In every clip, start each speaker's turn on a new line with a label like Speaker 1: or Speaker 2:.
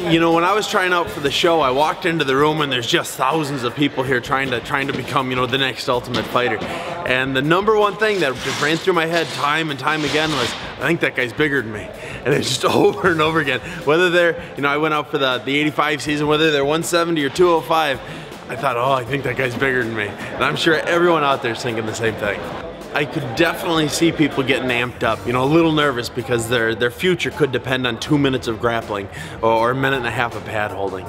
Speaker 1: You know, when I was trying out for the show, I walked into the room and there's just thousands of people here trying to become, you know, the next Ultimate Fighter. And the number one thing that just ran through my head time and time again was, I think that guy's bigger than me. And it's just over and over again. Whether they're, you know, I went out for the 85 season, whether they're 170 or 205, I thought, oh, I think that guy's bigger than me. And I'm sure everyone out there is thinking the same thing. I could definitely see people getting amped up, you know, a little nervous because their future could depend on 2 minutes of grappling or a minute and a half of pad holding.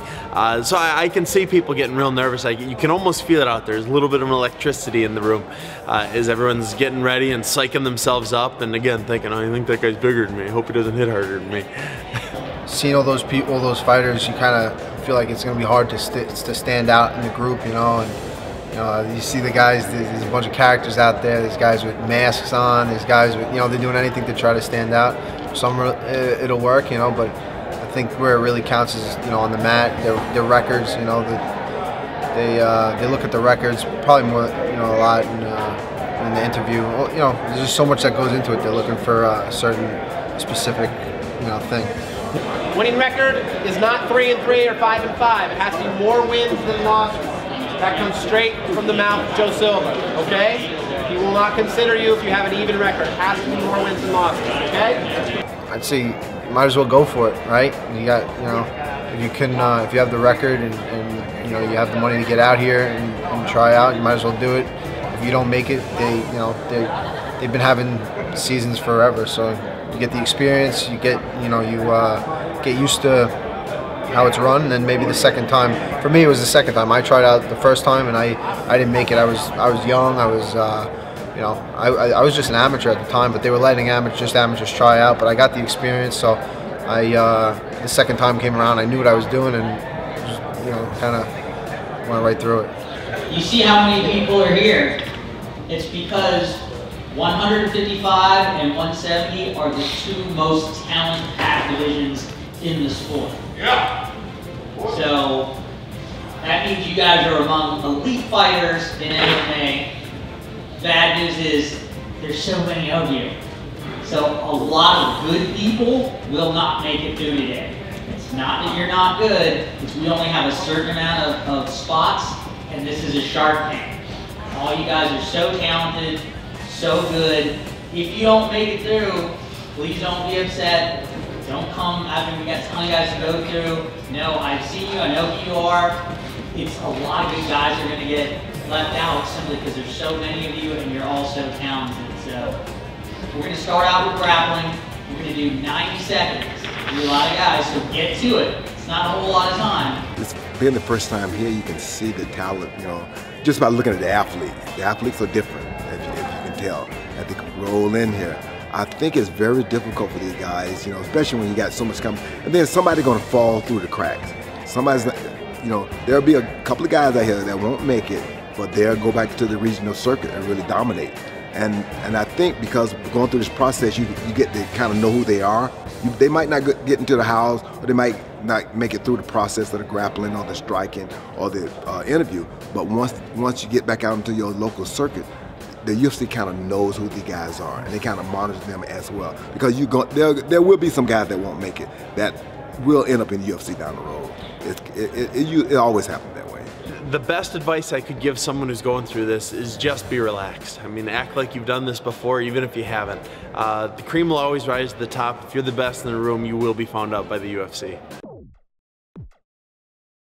Speaker 1: So I can see people getting real nervous. You can almost feel it out there. There's a little bit of electricity in the room as everyone's getting ready and psyching themselves up and again thinking, oh, I think that guy's bigger than me. I hope he doesn't hit harder than me.
Speaker 2: Seeing all those people, all those fighters, you kind of feel like it's going to be hard to stand out in the group, you know. And you see the guys, there's a bunch of characters out there. There's guys with masks on. There's guys with, you know, they're doing anything to try to stand out. Some it'll work, you know, but I think where it really counts is, you know, on the mat, their records. You know, they look at the records probably more, you know, a lot in the interview. Well, you know, there's just so much that goes into it. They're looking for a certain specific, you know, thing.
Speaker 3: Winning record is not 3-3 or 5-5. It has to be more wins than losses. That comes straight from the mouth of Joe Silva, okay? He will not consider you if you have an even record. It has to be more wins than losses, okay?
Speaker 2: I'd say you might as well go for it, right? You got, you know, if you can, if you have the record and you know you have the money to get out here and try out, you might as well do it. If you don't make it, they've been having seasons forever, so you get the experience, you get, you know, you get used to how it's run, and then maybe the second time. For me, it was the second time. I tried out the first time, and I didn't make it. I was young. I was you know, I was just an amateur at the time, but they were letting amateurs try out. But I got the experience, so the second time came around, I knew what I was doing, and just, you know, kind of went right through it.
Speaker 4: You see how many people are here? It's because 155 and 170 are the two most talent-packed divisions in the sport. Yeah. So that means you guys are among elite fighters in MMA. Bad news is there's so many of you. So a lot of good people will not make it through today. It's not that you're not good, it's we only have a certain amount of spots, and this is a Shark Tank. All you guys are so talented, so good. If you don't make it through, please don't be upset. Don't come after we got a ton of guys to go through. No, I've seen you, I know who you are. It's a lot of good guys are going to get left out simply because there's so many of you and you're all so talented. So we're going to start out with grappling. We're going to do 90 seconds. There's a lot of guys, so get to it. It's not a whole lot of time.
Speaker 5: It's being the first time here, you can see the talent, you know, just by looking at the athlete. The athletes are different, if you can tell, as they can roll in here. I think it's very difficult for these guys, you know, especially when you got so much coming. And then somebody's going to fall through the cracks. Somebody's, you know, there'll be a couple of guys out here that won't make it, but they'll go back to the regional circuit and really dominate. And I think because going through this process, you get to kind of know who they are. They might not get into the house, or they might not make it through the process of the grappling or the striking or the interview. But once you get back out into your local circuit, the UFC kind of knows who the guys are, and they kind of monitor them as well. Because there will be some guys that won't make it that will end up in the UFC down the road. It always happens that way.
Speaker 1: The best advice I could give someone who's going through this is just be relaxed. I mean, act like you've done this before, even if you haven't. The cream will always rise to the top. If you're the best in the room, you will be found out by the UFC.